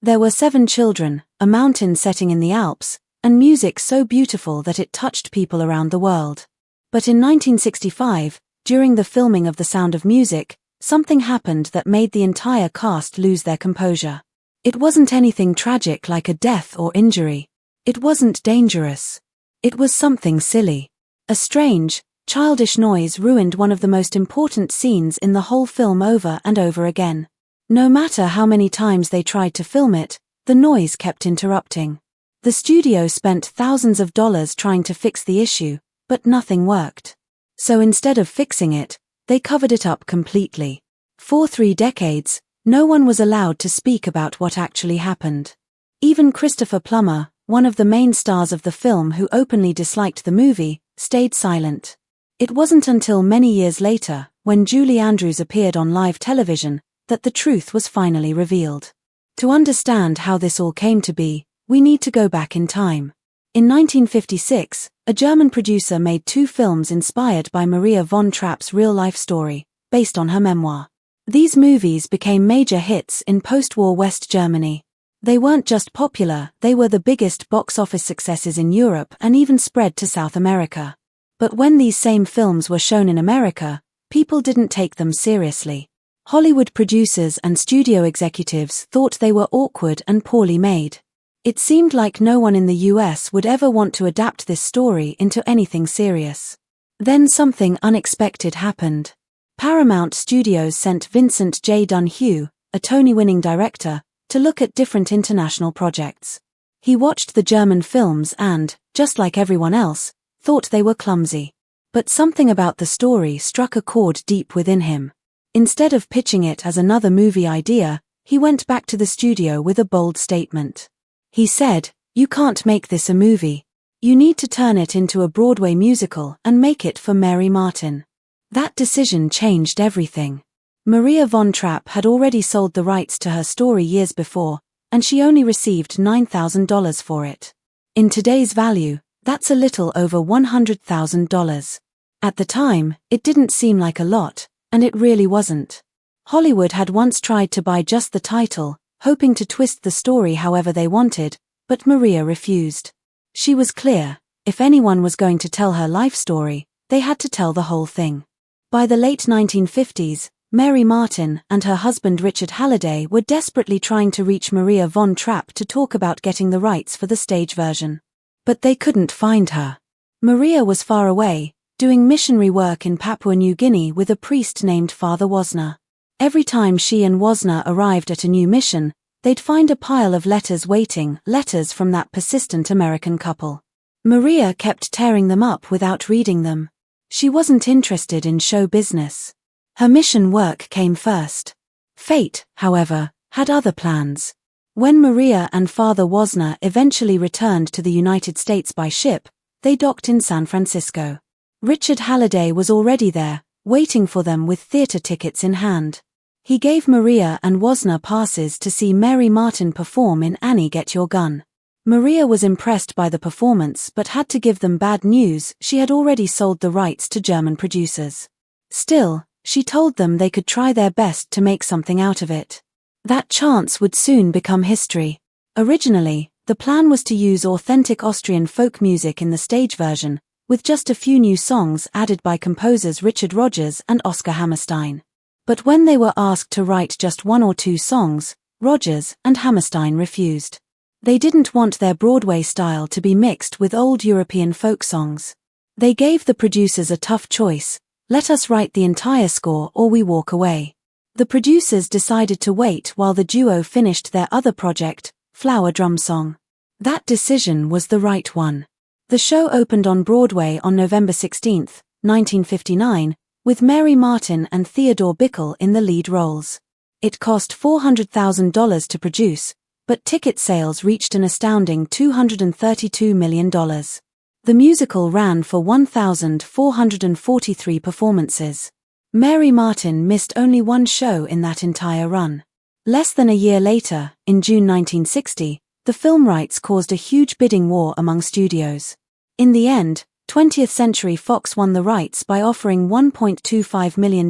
There were 7 children, a mountain setting in the Alps, and music so beautiful that it touched people around the world. But in 1965, during the filming of The Sound of Music, something happened that made the entire cast lose their composure. It wasn't anything tragic like a death or injury. It wasn't dangerous. It was something silly. A strange, childish noise ruined one of the most important scenes in the whole film over and over again. No matter how many times they tried to film it, the noise kept interrupting. The studio spent thousands of dollars trying to fix the issue, but nothing worked. So instead of fixing it, they covered it up completely. For 3 decades, no one was allowed to speak about what actually happened. Even Christopher Plummer, one of the main stars of the film who openly disliked the movie, stayed silent. It wasn't until many years later, when Julie Andrews appeared on live television, that the truth was finally revealed. To understand how this all came to be, we need to go back in time. In 1956, a German producer made 2 films inspired by Maria von Trapp's real-life story, based on her memoir. These movies became major hits in post-war West Germany. They weren't just popular, they were the biggest box office successes in Europe and even spread to South America. But when these same films were shown in America, people didn't take them seriously. Hollywood producers and studio executives thought they were awkward and poorly made. It seemed like no one in the US would ever want to adapt this story into anything serious. Then something unexpected happened. Paramount Studios sent Vincent J. Dunhue, a Tony-winning director, to look at different international projects. He watched the German films and, just like everyone else, thought they were clumsy. But something about the story struck a chord deep within him. Instead of pitching it as another movie idea, he went back to the studio with a bold statement. He said, "You can't make this a movie. You need to turn it into a Broadway musical and make it for Mary Martin." That decision changed everything. Maria von Trapp had already sold the rights to her story years before, and she only received $9,000 for it. In today's value, that's a little over $100,000. At the time, it didn't seem like a lot, and it really wasn't. Hollywood had once tried to buy just the title, hoping to twist the story however they wanted, but Maria refused. She was clear, if anyone was going to tell her life story, they had to tell the whole thing. By the late 1950s, Mary Martin and her husband Richard Halliday were desperately trying to reach Maria von Trapp to talk about getting the rights for the stage version. But they couldn't find her. Maria was far away, doing missionary work in Papua New Guinea with a priest named Father Wozner. Every time she and Wozner arrived at a new mission, they'd find a pile of letters waiting, letters from that persistent American couple. Maria kept tearing them up without reading them. She wasn't interested in show business. Her mission work came first. Fate, however, had other plans. When Maria and Father Wozner eventually returned to the United States by ship, they docked in San Francisco. Richard Halliday was already there, waiting for them with theater tickets in hand. He gave Maria and Wozner passes to see Mary Martin perform in Annie Get Your Gun. Maria was impressed by the performance but had to give them bad news: she had already sold the rights to German producers. Still, she told them they could try their best to make something out of it. That chance would soon become history. Originally, the plan was to use authentic Austrian folk music in the stage version, with just a few new songs added by composers Richard Rodgers and Oscar Hammerstein. But when they were asked to write just 1 or 2 songs, Rodgers and Hammerstein refused. They didn't want their Broadway style to be mixed with old European folk songs. They gave the producers a tough choice: let us write the entire score or we walk away. The producers decided to wait while the duo finished their other project, Flower Drum Song. That decision was the right one. The show opened on Broadway on November 16, 1959, with Mary Martin and Theodore Bikel in the lead roles. It cost $400,000 to produce, but ticket sales reached an astounding $232 million. The musical ran for 1,443 performances. Mary Martin missed only 1 show in that entire run. Less than a year later, in June 1960, the film rights caused a huge bidding war among studios. In the end, 20th Century Fox won the rights by offering $1.25 million,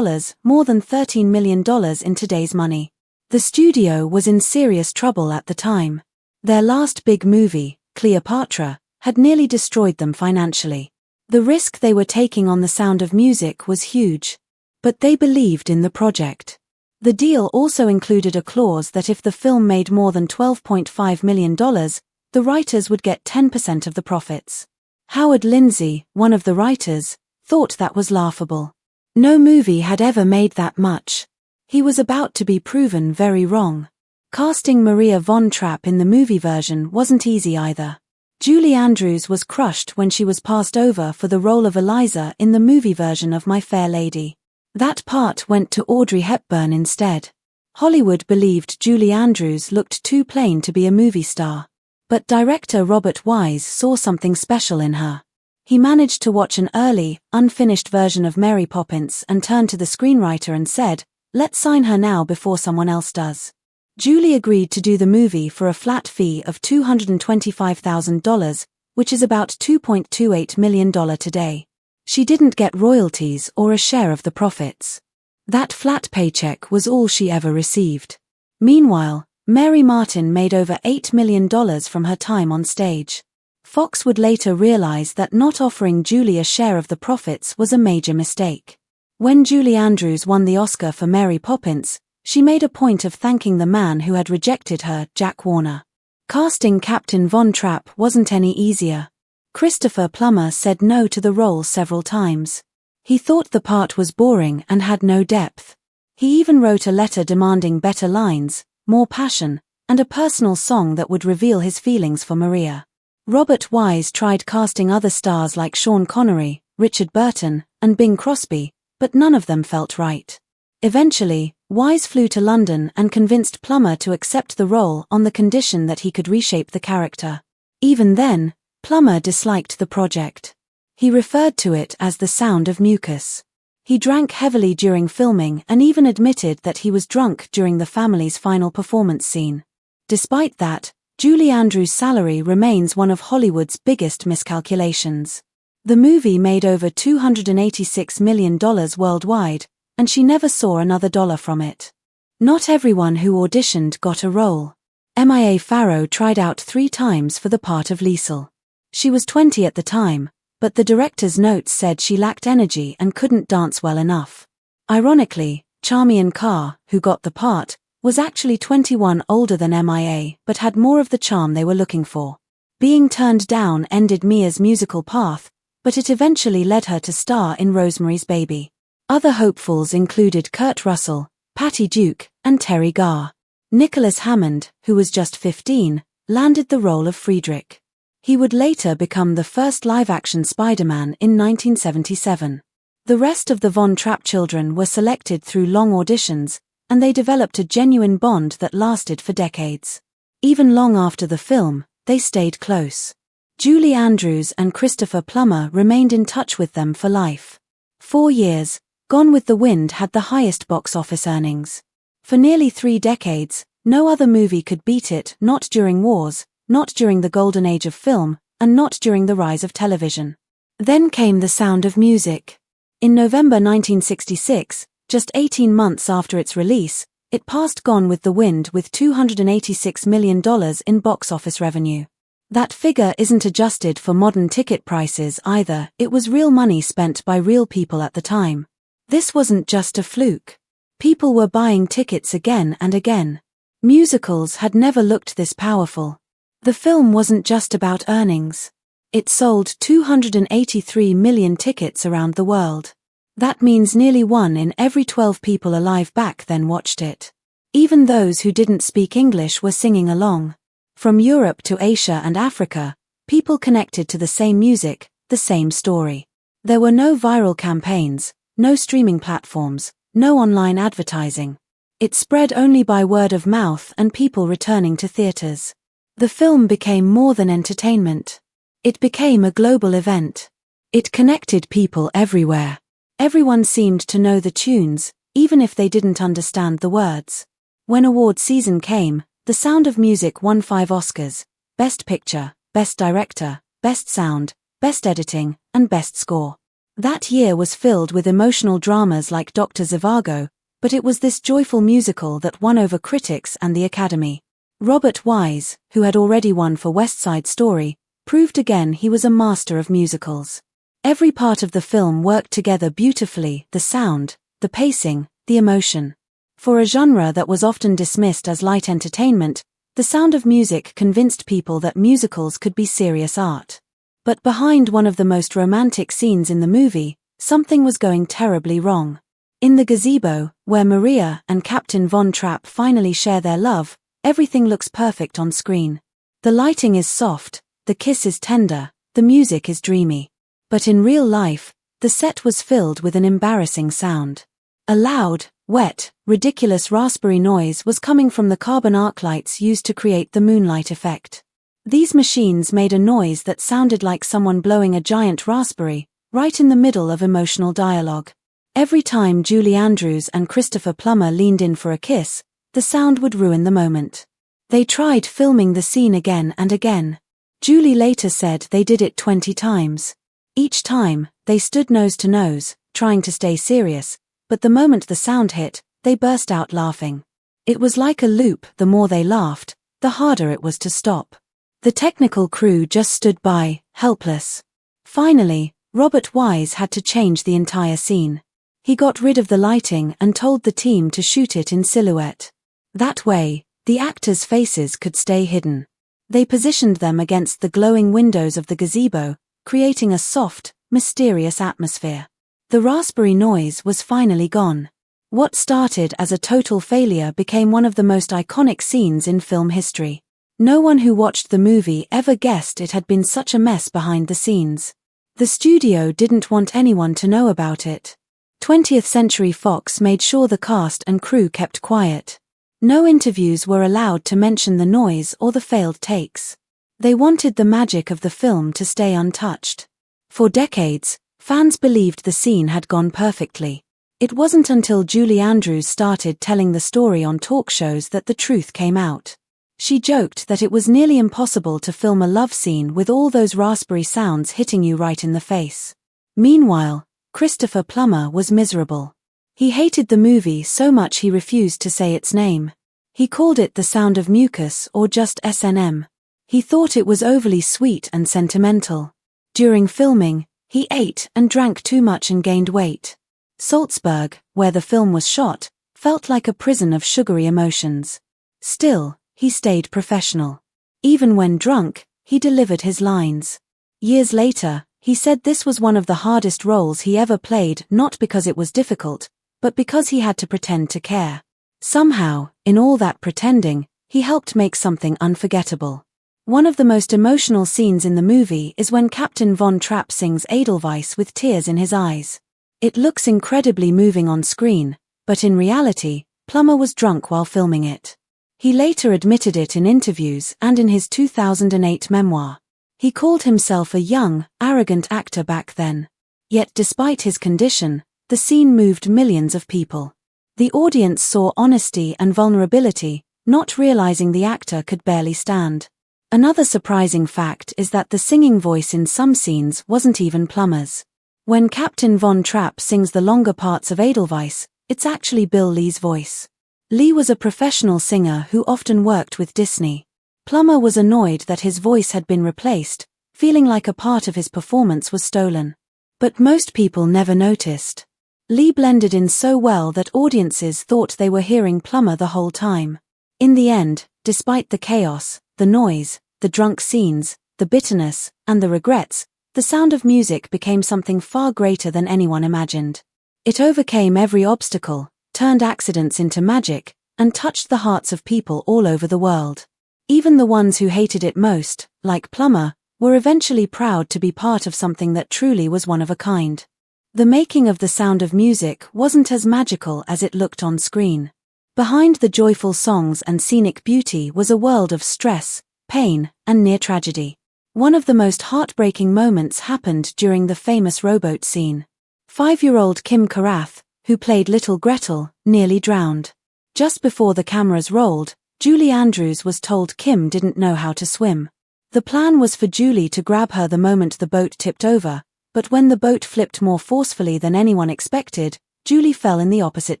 more than $13 million in today's money. The studio was in serious trouble at the time. Their last big movie, Cleopatra, had nearly destroyed them financially. The risk they were taking on The Sound of Music was huge. But they believed in the project. The deal also included a clause that if the film made more than $12.5 million, the writers would get 10% of the profits. Howard Lindsay, one of the writers, thought that was laughable. No movie had ever made that much. He was about to be proven very wrong. Casting Maria von Trapp in the movie version wasn't easy either. Julie Andrews was crushed when she was passed over for the role of Eliza in the movie version of My Fair Lady. That part went to Audrey Hepburn instead. Hollywood believed Julie Andrews looked too plain to be a movie star. But director Robert Wise saw something special in her. He managed to watch an early, unfinished version of Mary Poppins and turned to the screenwriter and said, "Let's sign her now before someone else does." Julie agreed to do the movie for a flat fee of $225,000, which is about $2.28 million today. She didn't get royalties or a share of the profits. That flat paycheck was all she ever received. Meanwhile, Mary Martin made over $8 million from her time on stage. Fox would later realize that not offering Julie a share of the profits was a major mistake. When Julie Andrews won the Oscar for Mary Poppins, she made a point of thanking the man who had rejected her, Jack Warner. Casting Captain Von Trapp wasn't any easier. Christopher Plummer said no to the role several times. He thought the part was boring and had no depth. He even wrote a letter demanding better lines, more passion, and a personal song that would reveal his feelings for Maria. Robert Wise tried casting other stars like Sean Connery, Richard Burton, and Bing Crosby, but none of them felt right. Eventually, Wise flew to London and convinced Plummer to accept the role on the condition that he could reshape the character. Even then, Plummer disliked the project. He referred to it as the sound of mucus. He drank heavily during filming and even admitted that he was drunk during the family's final performance scene. Despite that, Julie Andrews' salary remains one of Hollywood's biggest miscalculations. The movie made over $286 million worldwide, and she never saw another dollar from it. Not everyone who auditioned got a role. Mia Farrow tried out 3 times for the part of Liesel. She was 20 at the time, but the director's notes said she lacked energy and couldn't dance well enough. Ironically, Charmian Carr, who got the part, was actually 21 older than Mia but had more of the charm they were looking for. Being turned down ended Mia's musical path, but it eventually led her to star in Rosemary's Baby. Other hopefuls included Kurt Russell, Patty Duke, and Terry Garr. Nicholas Hammond, who was just 15, landed the role of Friedrich. He would later become the first live-action Spider-Man in 1977. The rest of the Von Trapp children were selected through long auditions, and they developed a genuine bond that lasted for decades. Even long after the film, they stayed close. Julie Andrews and Christopher Plummer remained in touch with them for life. 4 years, Gone with the Wind had the highest box office earnings. For nearly 3 decades, no other movie could beat it, not during wars, not during the golden age of film, and not during the rise of television. Then came The Sound of Music. In November 1966, just 18 months after its release, it passed Gone with the Wind with $286 million in box office revenue. That figure isn't adjusted for modern ticket prices either, it was real money spent by real people at the time. This wasn't just a fluke. People were buying tickets again and again. Musicals had never looked this powerful. The film wasn't just about earnings. It sold 283 million tickets around the world. That means nearly 1 in every 12 people alive back then watched it. Even those who didn't speak English were singing along. From Europe to Asia and Africa, people connected to the same music, the same story. There were no viral campaigns, no streaming platforms, no online advertising. It spread only by word of mouth and people returning to theaters. The film became more than entertainment. It became a global event. It connected people everywhere. Everyone seemed to know the tunes, even if they didn't understand the words. When award season came, The Sound of Music won 5 Oscars: Best Picture, Best Director, Best Sound, Best Editing, and Best Score. That year was filled with emotional dramas like Dr. Zhivago, But it was this joyful musical that won over critics and the Academy. Robert Wise, who had already won for West Side Story, proved again he was a master of musicals. Every part of the film worked together beautifully: the sound, the pacing, the emotion. For a genre that was often dismissed as light entertainment, The Sound of Music convinced people that musicals could be serious art. But behind one of the most romantic scenes in the movie, something was going terribly wrong. In the gazebo, where Maria and Captain Von Trapp finally share their love, everything looks perfect on screen. The lighting is soft, the kiss is tender, the music is dreamy. But in real life, the set was filled with an embarrassing sound. A loud, wet, ridiculous raspberry noise was coming from the carbon arc lights used to create the moonlight effect. These machines made a noise that sounded like someone blowing a giant raspberry, right in the middle of emotional dialogue. Every time Julie Andrews and Christopher Plummer leaned in for a kiss, the sound would ruin the moment. They tried filming the scene again and again. Julie later said they did it 20 times. Each time, they stood nose to nose, trying to stay serious, but the moment the sound hit, they burst out laughing. It was like a loop: the more they laughed, the harder it was to stop. The technical crew just stood by, helpless. Finally, Robert Wise had to change the entire scene. He got rid of the lighting and told the team to shoot it in silhouette. That way, the actors' faces could stay hidden. They positioned them against the glowing windows of the gazebo, creating a soft, mysterious atmosphere. The raspberry noise was finally gone. What started as a total failure became one of the most iconic scenes in film history. No one who watched the movie ever guessed it had been such a mess behind the scenes. The studio didn't want anyone to know about it. 20th Century Fox made sure the cast and crew kept quiet. No interviews were allowed to mention the noise or the failed takes. They wanted the magic of the film to stay untouched. For decades, fans believed the scene had gone perfectly. It wasn't until Julie Andrews started telling the story on talk shows that the truth came out. She joked that it was nearly impossible to film a love scene with all those raspberry sounds hitting you right in the face. Meanwhile, Christopher Plummer was miserable. He hated the movie so much he refused to say its name. He called it The Sound of Mucus or just S&M. He thought it was overly sweet and sentimental. During filming, he ate and drank too much and gained weight. Salzburg, where the film was shot, felt like a prison of sugary emotions. Still, he stayed professional. Even when drunk, he delivered his lines. Years later, he said this was one of the hardest roles he ever played, not because it was difficult, but because he had to pretend to care. Somehow, in all that pretending, he helped make something unforgettable. One of the most emotional scenes in the movie is when Captain Von Trapp sings Edelweiss with tears in his eyes. It looks incredibly moving on screen, but in reality, Plummer was drunk while filming it. He later admitted it in interviews and in his 2008 memoir. He called himself a young, arrogant actor back then. Yet despite his condition, the scene moved millions of people. The audience saw honesty and vulnerability, not realizing the actor could barely stand. Another surprising fact is that the singing voice in some scenes wasn't even Plummer's. When Captain Von Trapp sings the longer parts of Edelweiss, it's actually Bill Lee's voice. Lee was a professional singer who often worked with Disney. Plummer was annoyed that his voice had been replaced, feeling like a part of his performance was stolen. But most people never noticed. Lee blended in so well that audiences thought they were hearing Plummer the whole time. In the end, despite the chaos, the noise, the drunk scenes, the bitterness, and the regrets, The Sound of Music became something far greater than anyone imagined. It overcame every obstacle, turned accidents into magic, and touched the hearts of people all over the world. Even the ones who hated it most, like Plummer, were eventually proud to be part of something that truly was one of a kind. The making of The Sound of Music wasn't as magical as it looked on screen. Behind the joyful songs and scenic beauty was a world of stress, pain, and near tragedy. One of the most heartbreaking moments happened during the famous rowboat scene. 5-year-old Kim Carath, who played Little Gretel, nearly drowned. Just before the cameras rolled, Julie Andrews was told Kim didn't know how to swim. The plan was for Julie to grab her the moment the boat tipped over, but when the boat flipped more forcefully than anyone expected, Julie fell in the opposite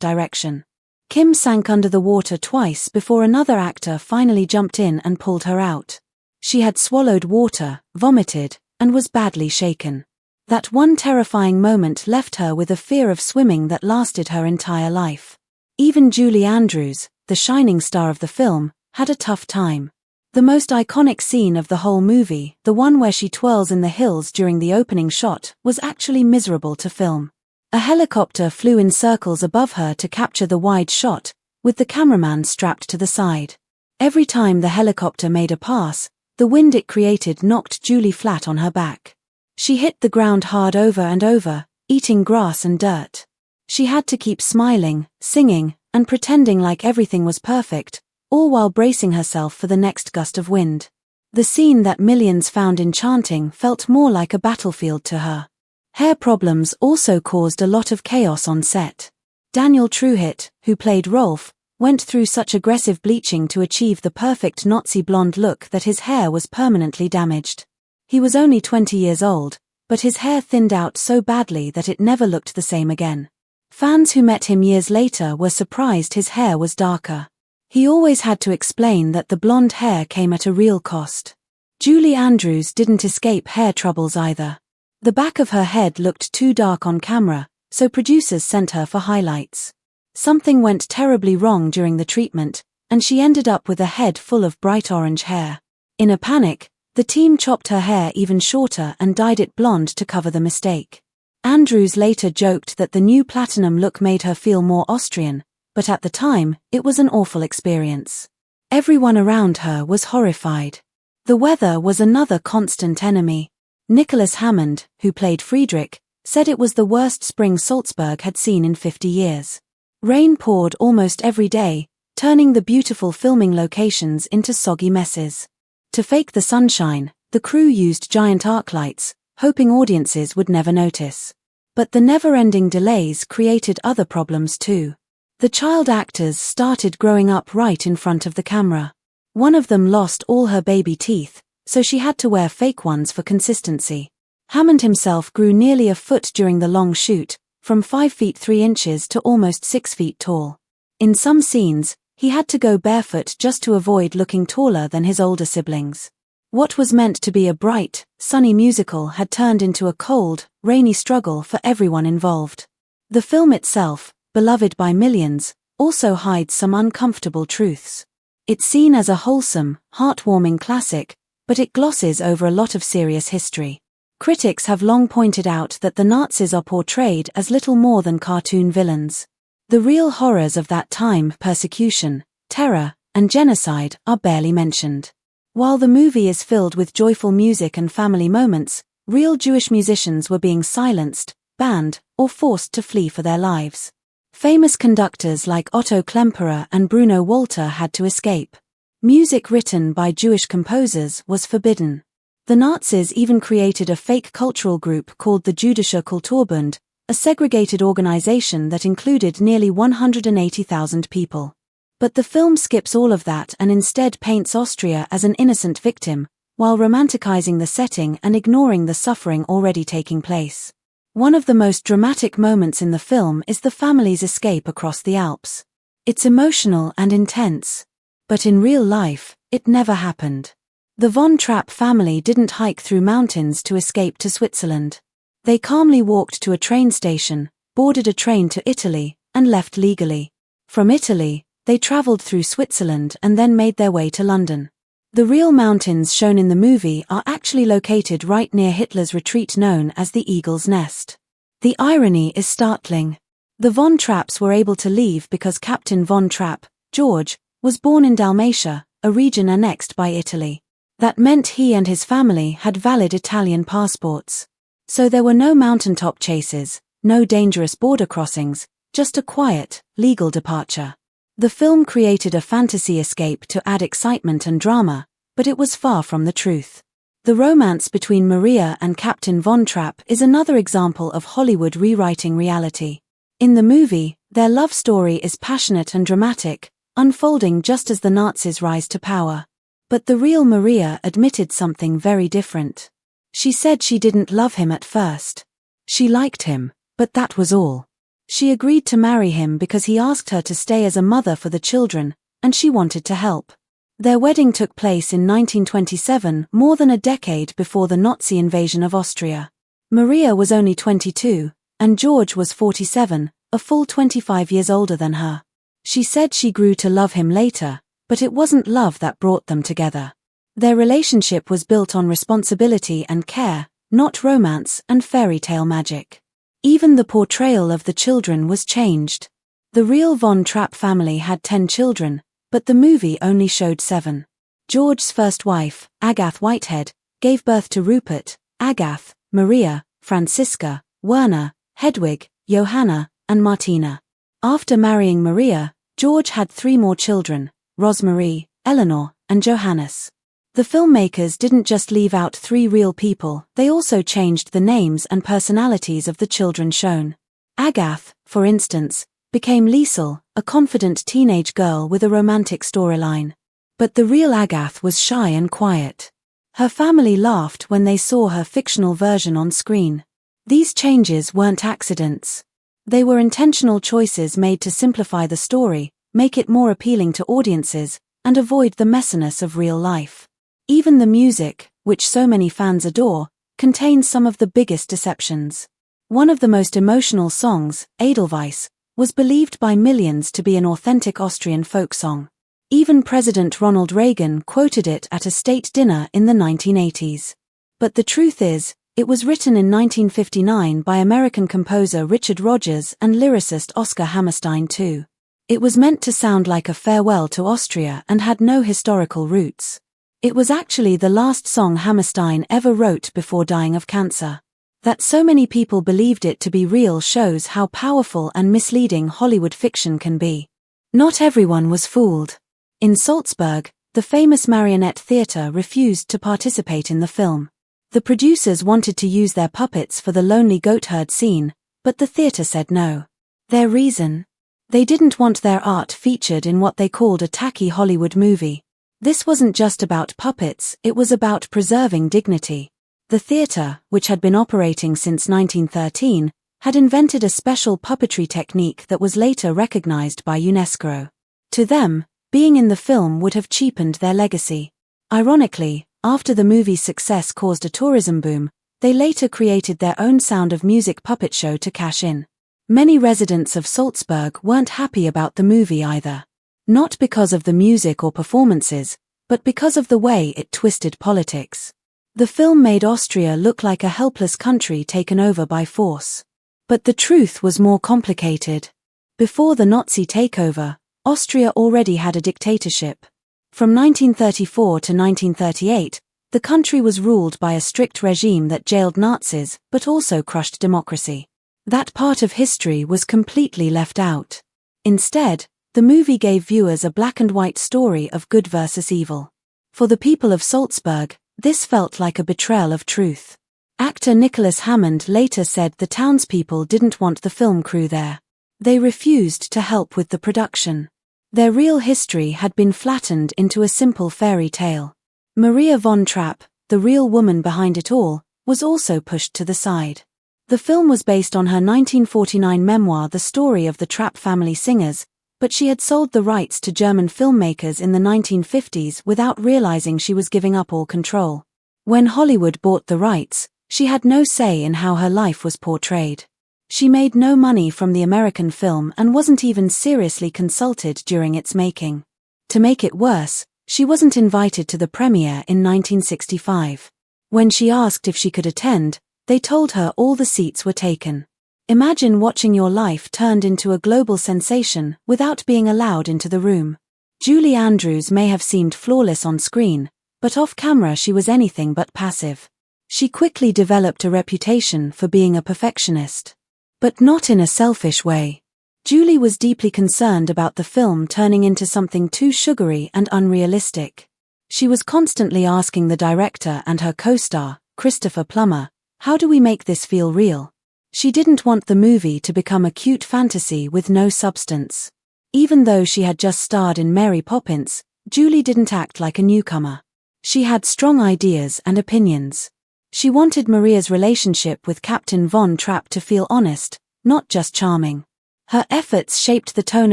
direction. Kim sank under the water twice before another actor finally jumped in and pulled her out. She had swallowed water, vomited, and was badly shaken. That one terrifying moment left her with a fear of swimming that lasted her entire life. Even Julie Andrews, the shining star of the film, had a tough time. The most iconic scene of the whole movie, the one where she twirls in the hills during the opening shot, was actually miserable to film. A helicopter flew in circles above her to capture the wide shot, with the cameraman strapped to the side. Every time the helicopter made a pass, the wind it created knocked Julie flat on her back. She hit the ground hard over and over, eating grass and dirt. She had to keep smiling, singing, and pretending like everything was perfect, all while bracing herself for the next gust of wind. The scene that millions found enchanting felt more like a battlefield to her. Hair problems also caused a lot of chaos on set. Daniel Truhitt, who played Rolf, went through such aggressive bleaching to achieve the perfect Nazi blonde look that his hair was permanently damaged. He was only 20 years old, but his hair thinned out so badly that it never looked the same again. Fans who met him years later were surprised his hair was darker. He always had to explain that the blonde hair came at a real cost. Julie Andrews didn't escape hair troubles either. The back of her head looked too dark on camera, so producers sent her for highlights. Something went terribly wrong during the treatment, and she ended up with a head full of bright orange hair. In a panic, the team chopped her hair even shorter and dyed it blonde to cover the mistake. Andrews later joked that the new platinum look made her feel more Austrian, but at the time, it was an awful experience. Everyone around her was horrified. The weather was another constant enemy. Nicholas Hammond, who played Friedrich, said it was the worst spring Salzburg had seen in 50 years. Rain poured almost every day, turning the beautiful filming locations into soggy messes. To fake the sunshine, the crew used giant arc lights, hoping audiences would never notice. But the never-ending delays created other problems too. The child actors started growing up right in front of the camera. One of them lost all her baby teeth, so she had to wear fake ones for consistency. Hammond himself grew nearly a foot during the long shoot, from 5 feet 3 inches to almost 6 feet tall. In some scenes, he had to go barefoot just to avoid looking taller than his older siblings. What was meant to be a bright, sunny musical had turned into a cold, rainy struggle for everyone involved. The film itself, beloved by millions, also hides some uncomfortable truths. It's seen as a wholesome, heartwarming classic, but it glosses over a lot of serious history. Critics have long pointed out that the Nazis are portrayed as little more than cartoon villains. The real horrors of that time, persecution, terror, and genocide, are barely mentioned. While the movie is filled with joyful music and family moments, real Jewish musicians were being silenced, banned, or forced to flee for their lives. Famous conductors like Otto Klemperer and Bruno Walter had to escape. Music written by Jewish composers was forbidden. The Nazis even created a fake cultural group called the Jüdische Kulturbund, a segregated organization that included nearly 180,000 people. But the film skips all of that and instead paints Austria as an innocent victim, while romanticizing the setting and ignoring the suffering already taking place. One of the most dramatic moments in the film is the family's escape across the Alps. It's emotional and intense. But in real life, it never happened. The von Trapp family didn't hike through mountains to escape to Switzerland. They calmly walked to a train station, boarded a train to Italy, and left legally. From Italy, they traveled through Switzerland and then made their way to London. The real mountains shown in the movie are actually located right near Hitler's retreat known as the Eagle's Nest. The irony is startling. The von Trapps were able to leave because Captain von Trapp, George, was born in Dalmatia, a region annexed by Italy. That meant he and his family had valid Italian passports. So there were no mountaintop chases, no dangerous border crossings, just a quiet, legal departure. The film created a fantasy escape to add excitement and drama, but it was far from the truth. The romance between Maria and Captain von Trapp is another example of Hollywood rewriting reality. In the movie, their love story is passionate and dramatic, unfolding just as the Nazis rise to power. But the real Maria admitted something very different. She said she didn't love him at first. She liked him, but that was all. She agreed to marry him because he asked her to stay as a mother for the children, and she wanted to help. Their wedding took place in 1927, more than a decade before the Nazi invasion of Austria. Maria was only 22, and George was 47, a full 25 years older than her. She said she grew to love him later, but it wasn't love that brought them together. Their relationship was built on responsibility and care, not romance and fairy tale magic. Even the portrayal of the children was changed. The real Von Trapp family had 10 children, but the movie only showed 7. George's first wife, Agathe Whitehead, gave birth to Rupert, Agathe, Maria, Francisca, Werner, Hedwig, Johanna, and Martina. After marrying Maria, George had 3 more children, Rosemarie, Eleanor, and Johannes. The filmmakers didn't just leave out 3 real people, they also changed the names and personalities of the children shown. Agathe, for instance, became Liesel, a confident teenage girl with a romantic storyline. But the real Agathe was shy and quiet. Her family laughed when they saw her fictional version on screen. These changes weren't accidents. They were intentional choices made to simplify the story, make it more appealing to audiences, and avoid the messiness of real life. Even the music, which so many fans adore, contains some of the biggest deceptions. One of the most emotional songs, Edelweiss, was believed by millions to be an authentic Austrian folk song. Even President Ronald Reagan quoted it at a state dinner in the 1980s. But the truth is, it was written in 1959 by American composer Richard Rodgers and lyricist Oscar Hammerstein too. It was meant to sound like a farewell to Austria and had no historical roots. It was actually the last song Hammerstein ever wrote before dying of cancer. That so many people believed it to be real shows how powerful and misleading Hollywood fiction can be. Not everyone was fooled. In Salzburg, the famous Marionette Theatre refused to participate in the film. The producers wanted to use their puppets for the lonely goatherd scene, but the theatre said no. Their reason? They didn't want their art featured in what they called a tacky Hollywood movie. This wasn't just about puppets, it was about preserving dignity. The theatre, which had been operating since 1913, had invented a special puppetry technique that was later recognized by UNESCO. To them, being in the film would have cheapened their legacy. Ironically, after the movie's success caused a tourism boom, they later created their own Sound of Music puppet show to cash in. Many residents of Salzburg weren't happy about the movie either. Not because of the music or performances, but because of the way it twisted politics. The film made Austria look like a helpless country taken over by force. But the truth was more complicated. Before the Nazi takeover, Austria already had a dictatorship. From 1934 to 1938, the country was ruled by a strict regime that jailed Nazis but also crushed democracy. That part of history was completely left out. Instead, the movie gave viewers a black and white story of good versus evil. For the people of Salzburg, this felt like a betrayal of truth. Actor Nicholas Hammond later said the townspeople didn't want the film crew there. They refused to help with the production. Their real history had been flattened into a simple fairy tale. Maria von Trapp, the real woman behind it all, was also pushed to the side. The film was based on her 1949 memoir The Story of the Trapp Family Singers, but she had sold the rights to German filmmakers in the 1950s without realizing she was giving up all control. When Hollywood bought the rights, she had no say in how her life was portrayed. She made no money from the American film and wasn't even seriously consulted during its making. To make it worse, she wasn't invited to the premiere in 1965. When she asked if she could attend, they told her all the seats were taken. Imagine watching your life turned into a global sensation without being allowed into the room. Julie Andrews may have seemed flawless on screen, but off camera she was anything but passive. She quickly developed a reputation for being a perfectionist. But not in a selfish way. Julie was deeply concerned about the film turning into something too sugary and unrealistic. She was constantly asking the director and her co-star, Christopher Plummer, "How do we make this feel real?" She didn't want the movie to become a cute fantasy with no substance. Even though she had just starred in Mary Poppins, Julie didn't act like a newcomer. She had strong ideas and opinions. She wanted Maria's relationship with Captain von Trapp to feel honest, not just charming. Her efforts shaped the tone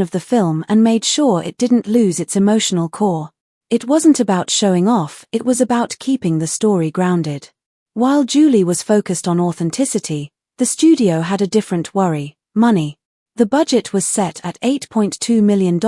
of the film and made sure it didn't lose its emotional core. It wasn't about showing off, it was about keeping the story grounded. While Julie was focused on authenticity, the studio had a different worry: money. The budget was set at $8.2 million,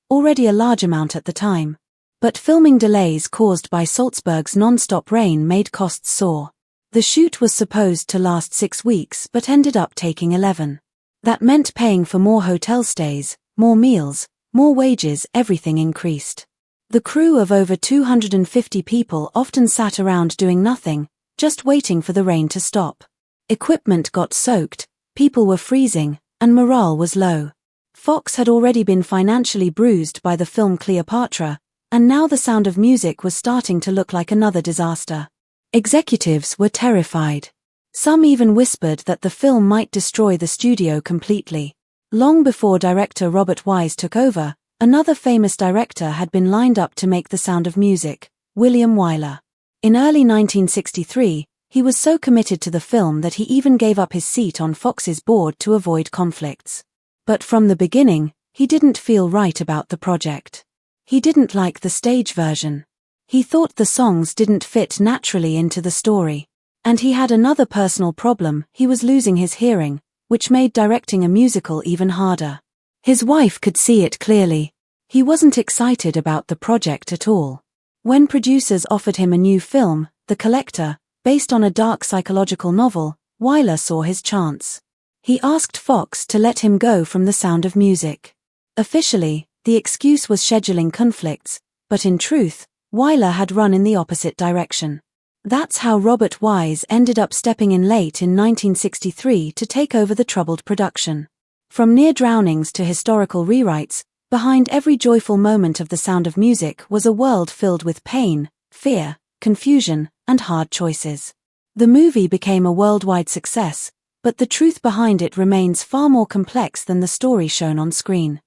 already a large amount at the time. But filming delays caused by Salzburg's non-stop rain made costs soar. The shoot was supposed to last 6 weeks but ended up taking 11. That meant paying for more hotel stays, more meals, more wages. Everything increased. The crew of over 250 people often sat around doing nothing, just waiting for the rain to stop. Equipment got soaked, people were freezing, and morale was low. Fox had already been financially bruised by the film Cleopatra, and now The Sound of Music was starting to look like another disaster. Executives were terrified. Some even whispered that the film might destroy the studio completely. Long before director Robert Wise took over, another famous director had been lined up to make The Sound of Music, William Wyler. In early 1963, he was so committed to the film that he even gave up his seat on Fox's board to avoid conflicts. But from the beginning, he didn't feel right about the project. He didn't like the stage version. He thought the songs didn't fit naturally into the story. And he had another personal problem: he was losing his hearing, which made directing a musical even harder. His wife could see it clearly. He wasn't excited about the project at all. When producers offered him a new film, The Collector, based on a dark psychological novel, Wyler saw his chance. He asked Fox to let him go from The Sound of Music. Officially, the excuse was scheduling conflicts, but in truth, Wyler had run in the opposite direction. That's how Robert Wise ended up stepping in late in 1963 to take over the troubled production. From near drownings to historical rewrites, behind every joyful moment of The Sound of Music was a world filled with pain, fear, confusion, and hard choices. The movie became a worldwide success, but the truth behind it remains far more complex than the story shown on screen.